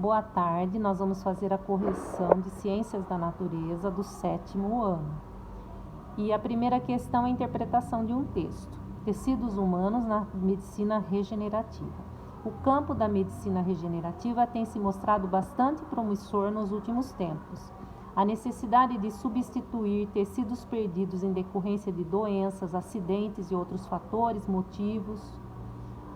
Boa tarde, nós vamos fazer a correção de Ciências da Natureza do 7º ano. E a primeira questão é a interpretação de um texto. Tecidos humanos na medicina regenerativa. O campo da medicina regenerativa tem se mostrado bastante promissor nos últimos tempos. A necessidade de substituir tecidos perdidos em decorrência de doenças, acidentes e outros fatores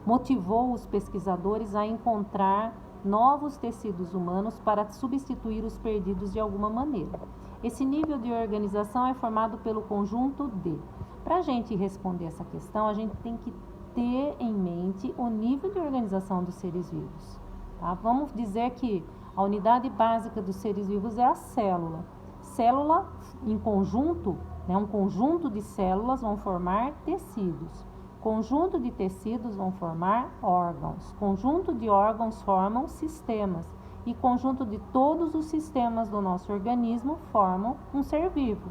motivou os pesquisadores a encontrar novos tecidos humanos para substituir os perdidos de alguma maneira. Esse nível de organização é formado pelo conjunto de. Para a gente responder essa questão, a gente tem que ter em mente o nível de organização dos seres vivos. Tá? Vamos dizer que a unidade básica dos seres vivos é a célula. Célula, em conjunto, um conjunto de células vão formar tecidos. Conjunto de tecidos vão formar órgãos. Conjunto de órgãos formam sistemas. E conjunto de todos os sistemas do nosso organismo formam um ser vivo.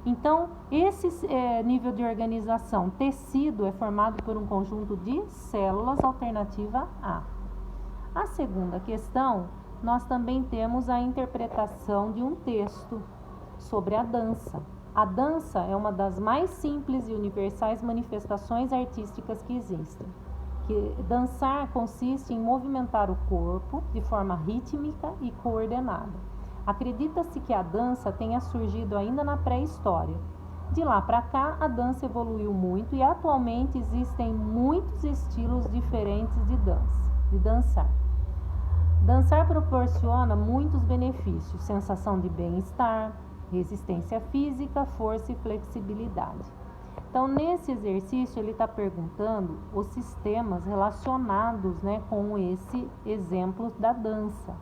Então, esse nível de organização, tecido, é formado por um conjunto de células, alternativa A. A segunda questão, nós também temos a interpretação de um texto sobre a dança. A dança é uma das mais simples e universais manifestações artísticas que existem. Dançar consiste em movimentar o corpo de forma rítmica e coordenada. Acredita-se que a dança tenha surgido ainda na pré-história. De lá para cá, a dança evoluiu muito e atualmente existem muitos estilos diferentes de dançar. Dançar proporciona muitos benefícios, sensação de bem-estar, resistência física, força e flexibilidade. Então, nesse exercício, ele está perguntando os sistemas relacionados, com esse exemplo da dança.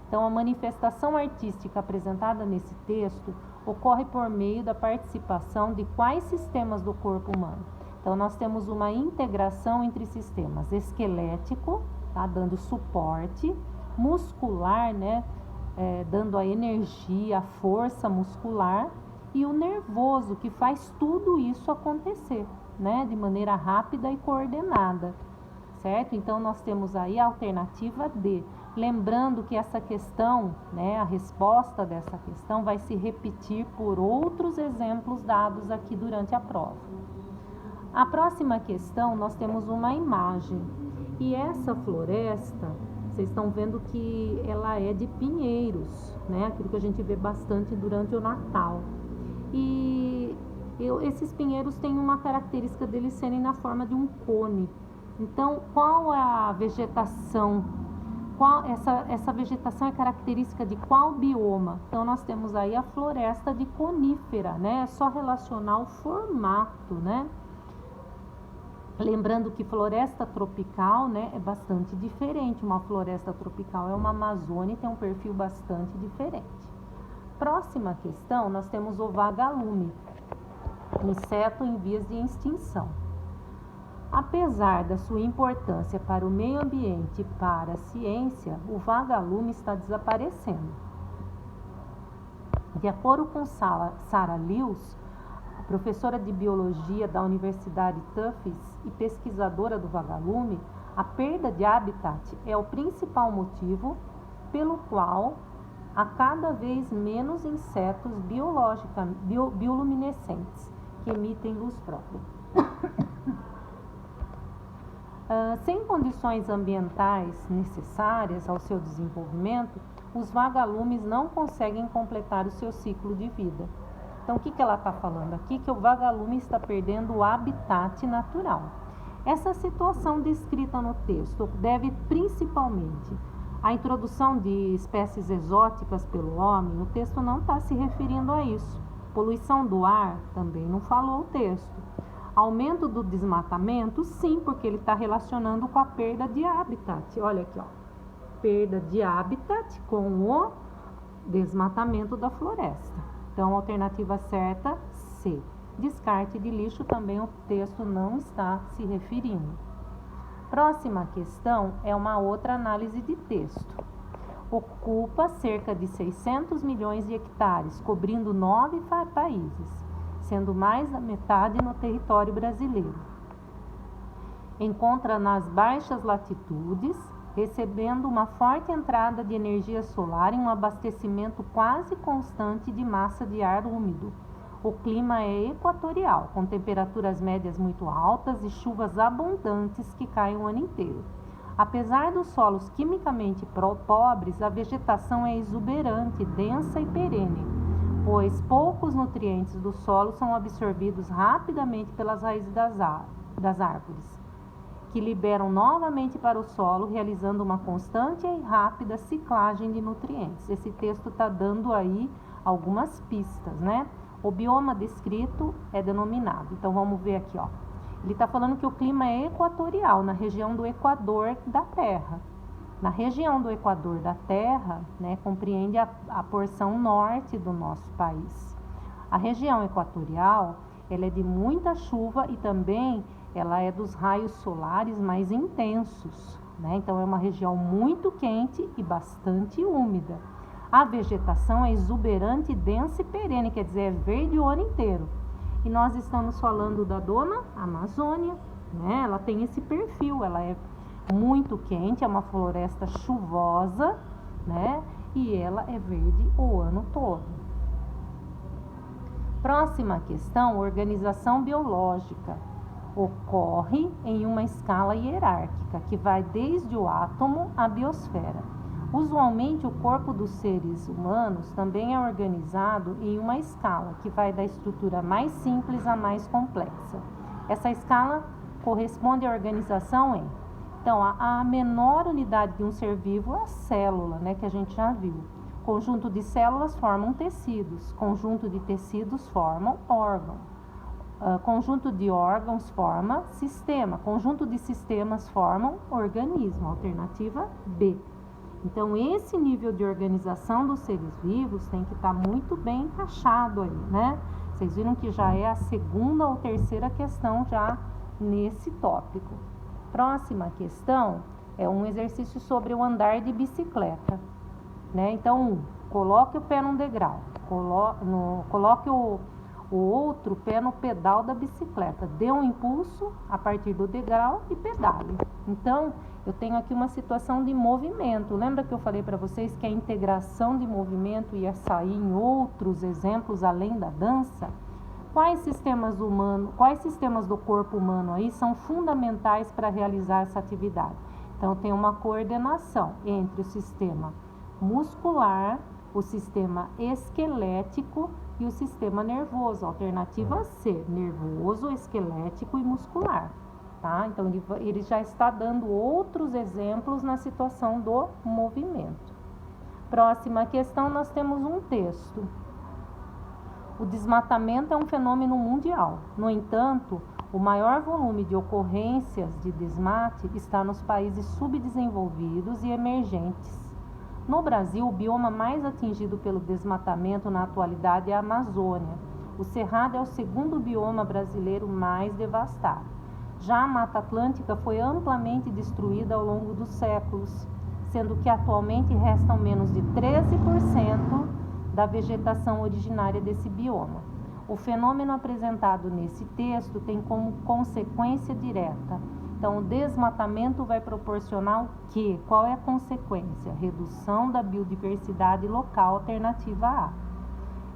Então, a manifestação artística apresentada nesse texto ocorre por meio da participação de quais sistemas do corpo humano? Então, nós temos uma integração entre sistemas esquelético, dando suporte, muscular, dando a energia, a força muscular, e o nervoso, que faz tudo isso acontecer, de maneira rápida e coordenada, certo? Então, nós temos aí a alternativa D. Lembrando que essa questão, a resposta dessa questão vai se repetir por outros exemplos dados aqui durante a prova. A próxima questão, nós temos uma imagem, e essa floresta, vocês estão vendo que ela é de pinheiros, aquilo que a gente vê bastante durante o Natal. E esses pinheiros têm uma característica deles serem na forma de um cone. Então, qual é a vegetação? Essa vegetação é característica de qual bioma? Então, nós temos aí a floresta de conífera, É só relacionar o formato, Lembrando que floresta tropical, é bastante diferente. Uma floresta tropical é uma Amazônia e tem um perfil bastante diferente. Próxima questão, nós temos o vagalume, inseto em vias de extinção. Apesar da sua importância para o meio ambiente e para a ciência, o vagalume está desaparecendo. De acordo com Sarah Lewis, professora de biologia da Universidade Tufts e pesquisadora do vagalume, a perda de habitat é o principal motivo pelo qual há cada vez menos insetos bioluminescentes que emitem luz própria. Sem condições ambientais necessárias ao seu desenvolvimento, os vagalumes não conseguem completar o seu ciclo de vida. Então, o que ela está falando aqui? Que o vagalume está perdendo o habitat natural. Essa situação descrita no texto deve principalmente à introdução de espécies exóticas pelo homem. O texto não está se referindo a isso. Poluição do ar, também não falou o texto. Aumento do desmatamento, sim, porque ele está relacionando com a perda de habitat. Olha aqui, perda de habitat com o desmatamento da floresta. Então, a alternativa certa, C. Descarte de lixo, também o texto não está se referindo. Próxima questão é uma outra análise de texto. Ocupa cerca de 600 milhões de hectares, cobrindo 9 países, sendo mais da metade no território brasileiro. Encontra nas baixas latitudes recebendo uma forte entrada de energia solar e um abastecimento quase constante de massa de ar úmido. O clima é equatorial, com temperaturas médias muito altas e chuvas abundantes que caem o ano inteiro. Apesar dos solos quimicamente pobres, a vegetação é exuberante, densa e perene, pois poucos nutrientes do solo são absorvidos rapidamente pelas raízes das árvores, que liberam novamente para o solo, realizando uma constante e rápida ciclagem de nutrientes. Esse texto está dando aí algumas pistas, né? O bioma descrito é denominado. Então, vamos ver aqui, ó. Ele está falando que o clima é equatorial, na região do Equador da Terra. Na região do Equador da Terra, né, compreende a porção norte do nosso país. A região equatorial, ela é de muita chuva e também ela é dos raios solares mais intensos, né? Então, é uma região muito quente e bastante úmida. A vegetação é exuberante, densa e perene, quer dizer, é verde o ano inteiro. E nós estamos falando da dona Amazônia, né? Ela tem esse perfil, ela é muito quente, é uma floresta chuvosa, né? E ela é verde o ano todo. Próxima questão, organização biológica. Ocorre em uma escala hierárquica, que vai desde o átomo à biosfera. Usualmente, o corpo dos seres humanos também é organizado em uma escala que vai da estrutura mais simples à mais complexa. Essa escala corresponde à organização em... Então, a menor unidade de um ser vivo é a célula, né, que a gente já viu. Conjunto de células formam tecidos, conjunto de tecidos formam órgão. Conjunto de órgãos forma sistema, conjunto de sistemas formam organismo, alternativa B. Então, esse nível de organização dos seres vivos tem que estar muito bem encaixado aí, né? Vocês viram que já é a segunda ou terceira questão já nesse tópico. Próxima questão é um exercício sobre o andar de bicicleta, né? Então, coloque o pé num degrau, coloque o outro pé no pedal da bicicleta, dê um impulso a partir do degrau e pedale. Então, eu tenho aqui uma situação de movimento. Lembra que eu falei para vocês que a integração de movimento ia sair em outros exemplos além da dança? Quais sistemas do corpo humano aí são fundamentais para realizar essa atividade? Então, tem uma coordenação entre o sistema muscular, o sistema esquelético e o sistema nervoso. Alternativa C, nervoso, esquelético e muscular. Tá? Então, ele já está dando outros exemplos na situação do movimento. Próxima questão, nós temos um texto. O desmatamento é um fenômeno mundial. No entanto, o maior volume de ocorrências de desmate está nos países subdesenvolvidos e emergentes. No Brasil, o bioma mais atingido pelo desmatamento na atualidade é a Amazônia. O Cerrado é o segundo bioma brasileiro mais devastado. Já a Mata Atlântica foi amplamente destruída ao longo dos séculos, sendo que atualmente restam menos de 13% da vegetação originária desse bioma. O fenômeno apresentado nesse texto tem como consequência direta. Então, o desmatamento vai proporcionar o quê? Qual é a consequência? Redução da biodiversidade local, alternativa A.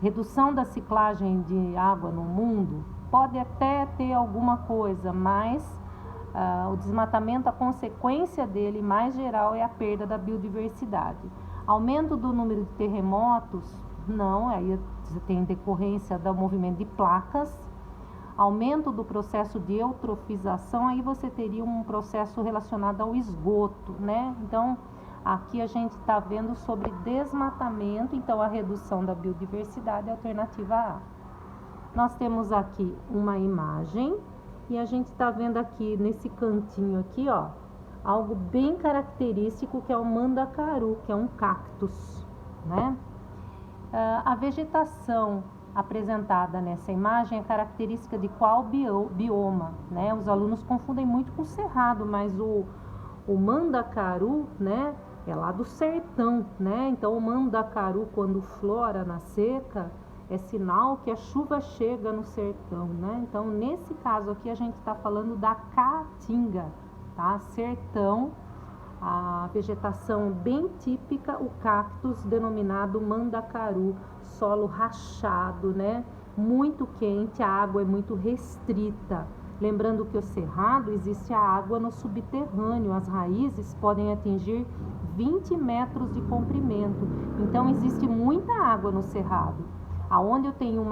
Redução da ciclagem de água no mundo? Pode até ter alguma coisa, mas o desmatamento, a consequência dele mais geral é a perda da biodiversidade. Aumento do número de terremotos? Não, aí você tem decorrência do movimento de placas. Aumento do processo de eutrofização, aí você teria um processo relacionado ao esgoto, né? Então, aqui a gente está vendo sobre desmatamento, então a redução da biodiversidade é a alternativa A. Nós temos aqui uma imagem e a gente está vendo aqui nesse cantinho aqui, ó, algo bem característico que é o mandacaru, que é um cactus, né? A vegetação apresentada nessa imagem é característica de qual bioma, né? Os alunos confundem muito com o cerrado, mas o mandacaru, né, é lá do sertão, né? Então, o mandacaru, quando flora na seca, é sinal que a chuva chega no sertão, né? Então, nesse caso aqui, a gente está falando da caatinga, tá? Sertão, a vegetação bem típica, o cactus denominado mandacaru, solo rachado, né? Muito quente, a água é muito restrita. Lembrando que o cerrado existe a água no subterrâneo, as raízes podem atingir 20 metros de comprimento. Então existe muita água no cerrado. Aonde eu tenho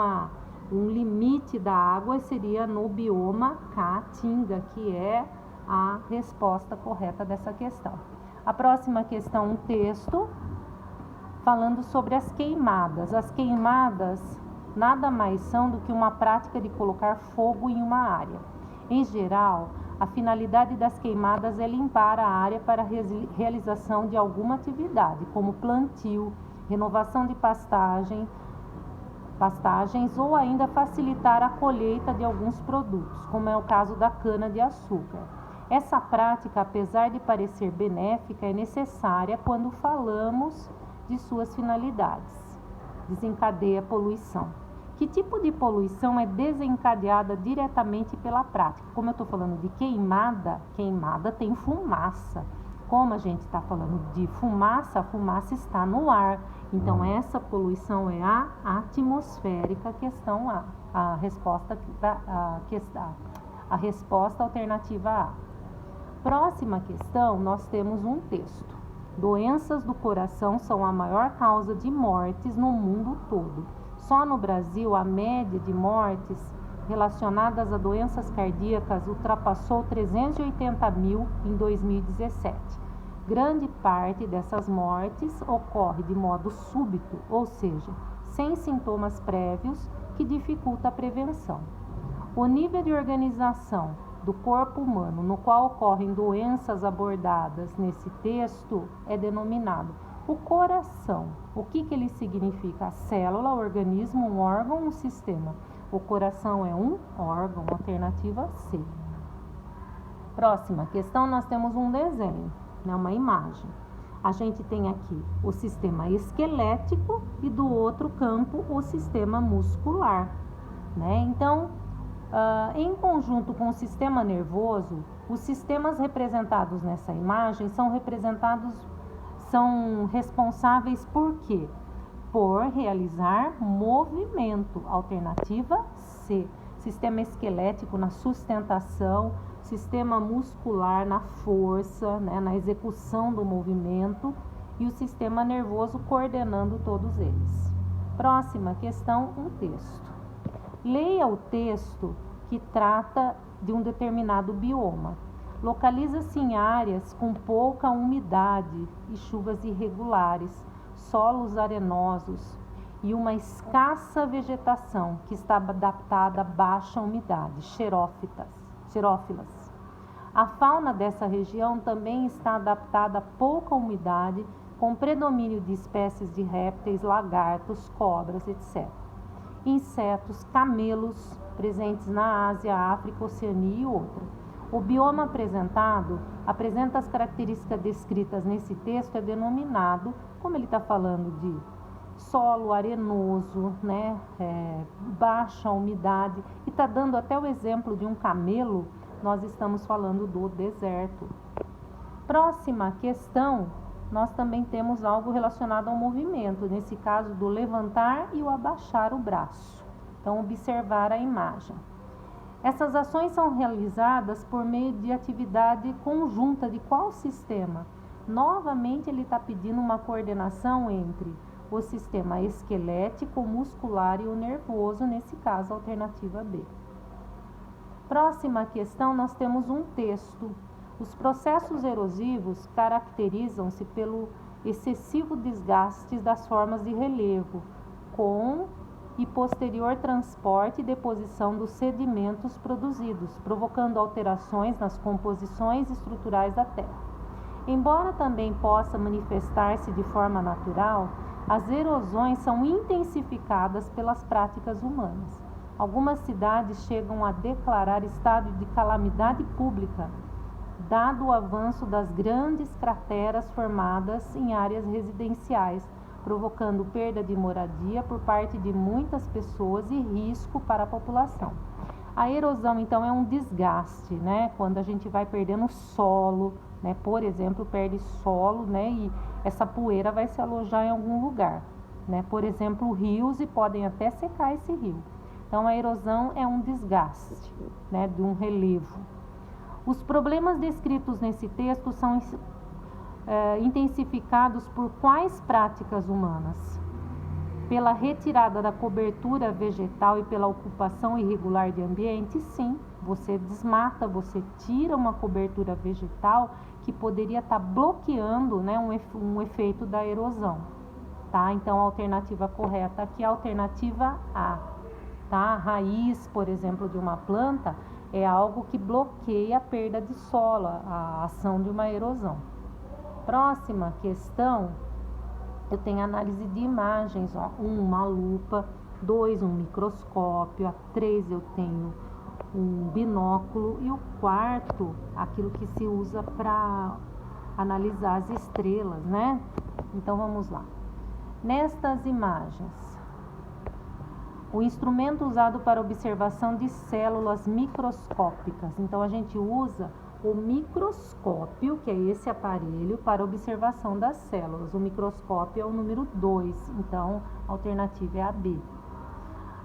um limite da água seria no bioma Caatinga, que é a resposta correta dessa questão. A próxima questão, um texto falando sobre as queimadas. As queimadas nada mais são do que uma prática de colocar fogo em uma área. Em geral, a finalidade das queimadas é limpar a área para a realização de alguma atividade, como plantio, renovação de pastagens ou ainda facilitar a colheita de alguns produtos, como é o caso da cana-de-açúcar. Essa prática, apesar de parecer benéfica, é necessária quando falamos de suas finalidades. Desencadeia poluição. Que tipo de poluição é desencadeada diretamente pela prática? Como eu estou falando de queimada, queimada tem fumaça. Como a gente está falando de fumaça, a fumaça está no ar. Então, essa poluição é a atmosférica, questão A. A resposta alternativa A. Próxima questão, nós temos um texto. Doenças do coração são a maior causa de mortes no mundo todo. Só no Brasil, a média de mortes relacionadas a doenças cardíacas ultrapassou 380 mil em 2017. Grande parte dessas mortes ocorre de modo súbito, ou seja, sem sintomas prévios, que dificulta a prevenção. O nível de organização do corpo humano no qual ocorrem doenças abordadas nesse texto é denominado o coração. O que ele significa? A célula, o organismo, um órgão, um sistema. O coração é um órgão, alternativa C. Próxima questão, nós temos um desenho, né, uma imagem. A gente tem aqui o sistema esquelético e do outro campo o sistema muscular, né? Então, em conjunto com o sistema nervoso, os sistemas representados nessa imagem são responsáveis por quê? Por realizar movimento. Alternativa C. Sistema esquelético na sustentação, sistema muscular na força, né, na execução do movimento e o sistema nervoso coordenando todos eles. Próxima questão, um texto. Leia o texto que trata de um determinado bioma. Localiza-se em áreas com pouca umidade e chuvas irregulares, solos arenosos e uma escassa vegetação que está adaptada a baixa umidade, xerófilas. A fauna dessa região também está adaptada a pouca umidade, com predomínio de espécies de répteis, lagartos, cobras, etc. Insetos, camelos, presentes na Ásia, África, Oceania e outra. O bioma apresentado apresenta as características descritas nesse texto, é denominado, como ele está falando de solo arenoso, né, baixa umidade, e está dando até o exemplo de um camelo, nós estamos falando do deserto. Próxima questão, nós também temos algo relacionado ao movimento, nesse caso do levantar e o abaixar o braço. Então, observar a imagem. Essas ações são realizadas por meio de atividade conjunta de qual sistema? Novamente, ele está pedindo uma coordenação entre o sistema esquelético, muscular e o nervoso, nesse caso, a alternativa B. Próxima questão, nós temos um texto. Os processos erosivos caracterizam-se pelo excessivo desgaste das formas de relevo, com e posterior transporte e deposição dos sedimentos produzidos, provocando alterações nas composições estruturais da terra. Embora também possa manifestar-se de forma natural, as erosões são intensificadas pelas práticas humanas. Algumas cidades chegam a declarar estado de calamidade pública, dado o avanço das grandes crateras formadas em áreas residenciais, provocando perda de moradia por parte de muitas pessoas e risco para a população. A erosão, então, é um desgaste, né? Quando a gente vai perdendo solo, né? Por exemplo, perde solo, né? E essa poeira vai se alojar em algum lugar, né? Por exemplo, rios, e podem até secar esse rio. Então, a erosão é um desgaste, né? De um relevo. Os problemas descritos nesse texto são intensificados por quais práticas humanas? Pela retirada da cobertura vegetal e pela ocupação irregular de ambiente? Sim, você desmata, você tira uma cobertura vegetal que poderia estar bloqueando, né, um efeito da erosão, tá? Então, a alternativa correta aqui é a alternativa A, tá? A raiz, por exemplo, de uma planta é algo que bloqueia a perda de solo, a ação de uma erosão. Próxima questão. Eu tenho análise de imagens, ó. 1, uma lupa. 2, um microscópio. A 3, eu tenho um binóculo. E o quarto, aquilo que se usa para analisar as estrelas, né? Então, vamos lá. Nestas imagens, o instrumento usado para observação de células microscópicas. Então, a gente usa o microscópio, que é esse aparelho, para observação das células. O microscópio é o número 2, então a alternativa é a B.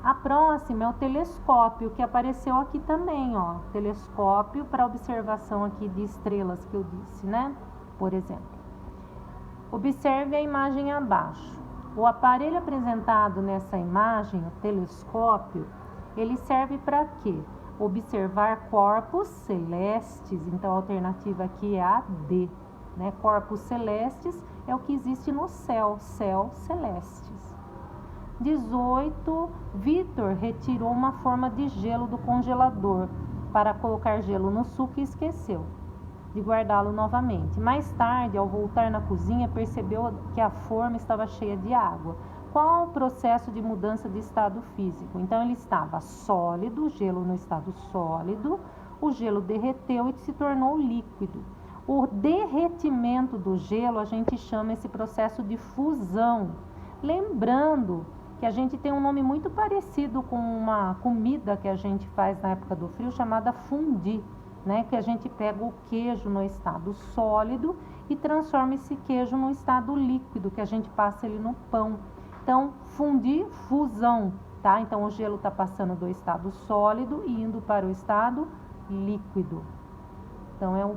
A próxima é o telescópio, que apareceu aqui também, ó. Telescópio para observação aqui de estrelas, que eu disse, né? Por exemplo. Observe a imagem abaixo. O aparelho apresentado nessa imagem, o telescópio, ele serve para quê? Observar corpos celestes. Então, a alternativa aqui é a D, né? Corpos celestes é o que existe no céu, céu celestes. 18. Vitor retirou uma forma de gelo do congelador para colocar gelo no suco e esqueceu de guardá-lo novamente. Mais tarde, ao voltar na cozinha, percebeu que a forma estava cheia de água. Qual o processo de mudança de estado físico? Então, ele estava sólido, gelo no estado sólido, o gelo derreteu e se tornou líquido. O derretimento do gelo, a gente chama esse processo de fusão. Lembrando que a gente tem um nome muito parecido com uma comida que a gente faz na época do frio, chamada fondue, né? Que a gente pega o queijo no estado sólido e transforma esse queijo no estado líquido, que a gente passa ele no pão. Então, fundir, fusão, tá? Então, o gelo está passando do estado sólido e indo para o estado líquido. Então, é a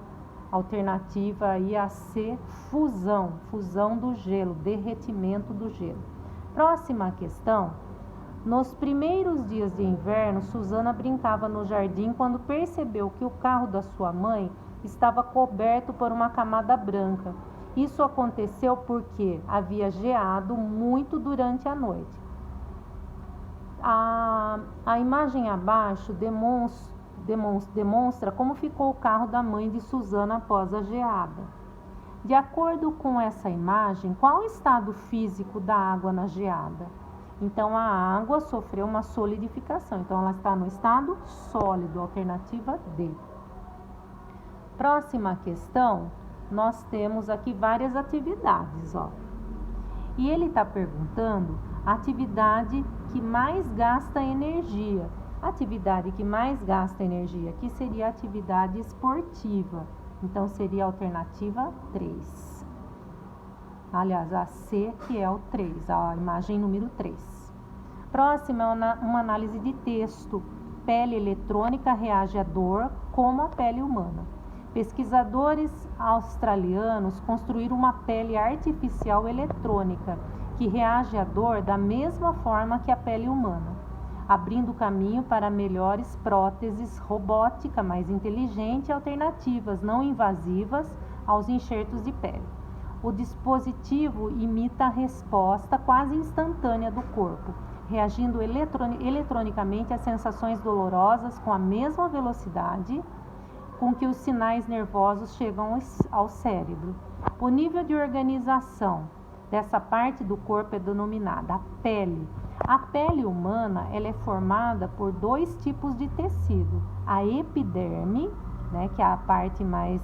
alternativa aí a C, fusão, fusão do gelo, derretimento do gelo. Próxima questão. Nos primeiros dias de inverno, Susana brincava no jardim quando percebeu que o carro da sua mãe estava coberto por uma camada branca. Isso aconteceu porque havia geado muito durante a noite. A imagem abaixo demonstra como ficou o carro da mãe de Susana após a geada. De acordo com essa imagem, qual o estado físico da água na geada? Então, a água sofreu uma solidificação. Então, ela está no estado sólido, alternativa D. Próxima questão. Nós temos aqui várias atividades, ó. E ele está perguntando a atividade que mais gasta energia. A atividade que mais gasta energia aqui seria a atividade esportiva. Então, seria a alternativa 3. Aliás, a C, que é o 3, a imagem número 3. Próxima é uma análise de texto. Pele eletrônica reage à dor como a pele humana. Pesquisadores australianos construíram uma pele artificial eletrônica que reage à dor da mesma forma que a pele humana, abrindo caminho para melhores próteses robótica mais inteligente e alternativas não invasivas aos enxertos de pele. O dispositivo imita a resposta quase instantânea do corpo, reagindo eletronicamente a sensações dolorosas com a mesma velocidade com que os sinais nervosos chegam ao cérebro. O nível de organização dessa parte do corpo é denominada a pele. A pele humana ela é formada por 2 tipos de tecido. A epiderme, né, que é a parte mais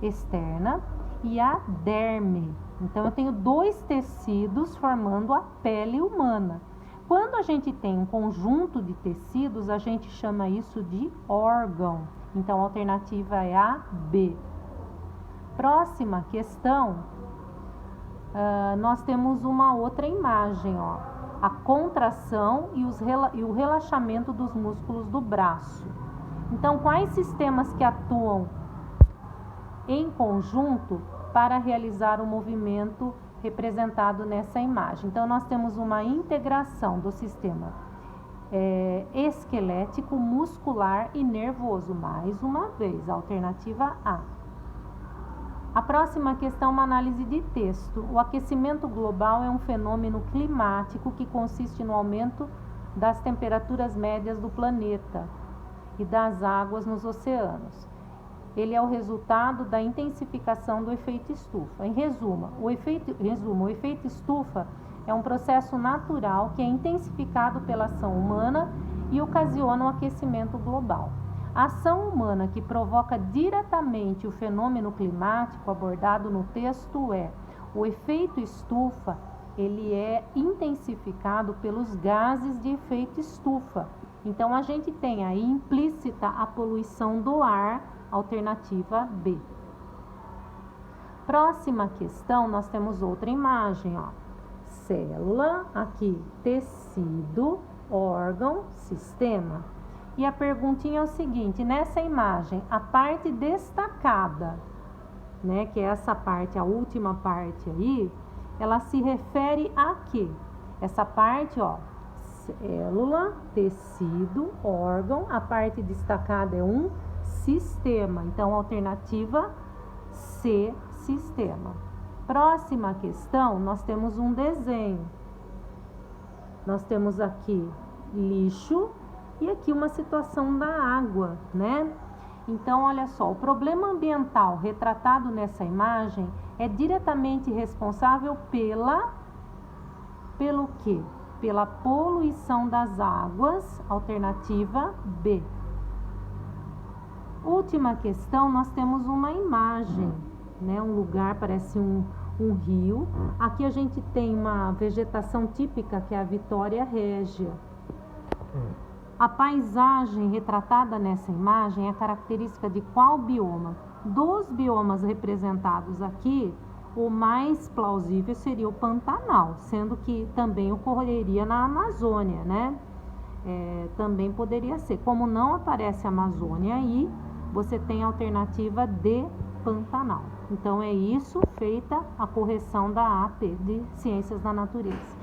externa, e a derme. Então, eu tenho 2 tecidos formando a pele humana. Quando a gente tem um conjunto de tecidos, a gente chama isso de órgão. Então, a alternativa é a B. Próxima questão, nós temos uma outra imagem, ó, a contração e o relaxamento dos músculos do braço. Então, quais sistemas que atuam em conjunto para realizar o movimento representado nessa imagem? Então, nós temos uma integração do sistema esquelético, muscular e nervoso. Mais uma vez, alternativa A. A próxima questão é uma análise de texto. O aquecimento global é um fenômeno climático que consiste no aumento das temperaturas médias do planeta e das águas nos oceanos. Ele é o resultado da intensificação do efeito estufa. Em resumo, o efeito estufa é um processo natural que é intensificado pela ação humana e ocasiona o aquecimento global. A ação humana que provoca diretamente o fenômeno climático abordado no texto é o efeito estufa. Ele é intensificado pelos gases de efeito estufa. Então, a gente tem aí implícita a poluição do ar, alternativa B. Próxima questão, nós temos outra imagem, ó. Célula, aqui, tecido, órgão, sistema. E a perguntinha é o seguinte: nessa imagem, a parte destacada, né, que é essa parte, a última parte aí, ela se refere a quê? Essa parte, ó, célula, tecido, órgão, a parte destacada é um sistema. Então, alternativa C, sistema. Próxima questão, nós temos um desenho. Nós temos aqui lixo e aqui uma situação da água, né? Então, olha só, o problema ambiental retratado nessa imagem é diretamente responsável pelo quê? Pela poluição das águas, alternativa B. Última questão, nós temos uma imagem, né? Um lugar, parece um rio. Aqui a gente tem uma vegetação típica, que é a Vitória Régia. A paisagem retratada nessa imagem é característica de qual bioma? Dos biomas representados aqui, o mais plausível seria o Pantanal, sendo que também ocorreria na Amazônia, né? Também poderia ser. Como não aparece a Amazônia aí, você tem a alternativa de Pantanal. Então, é isso, feita a correção da AP de Ciências da Natureza.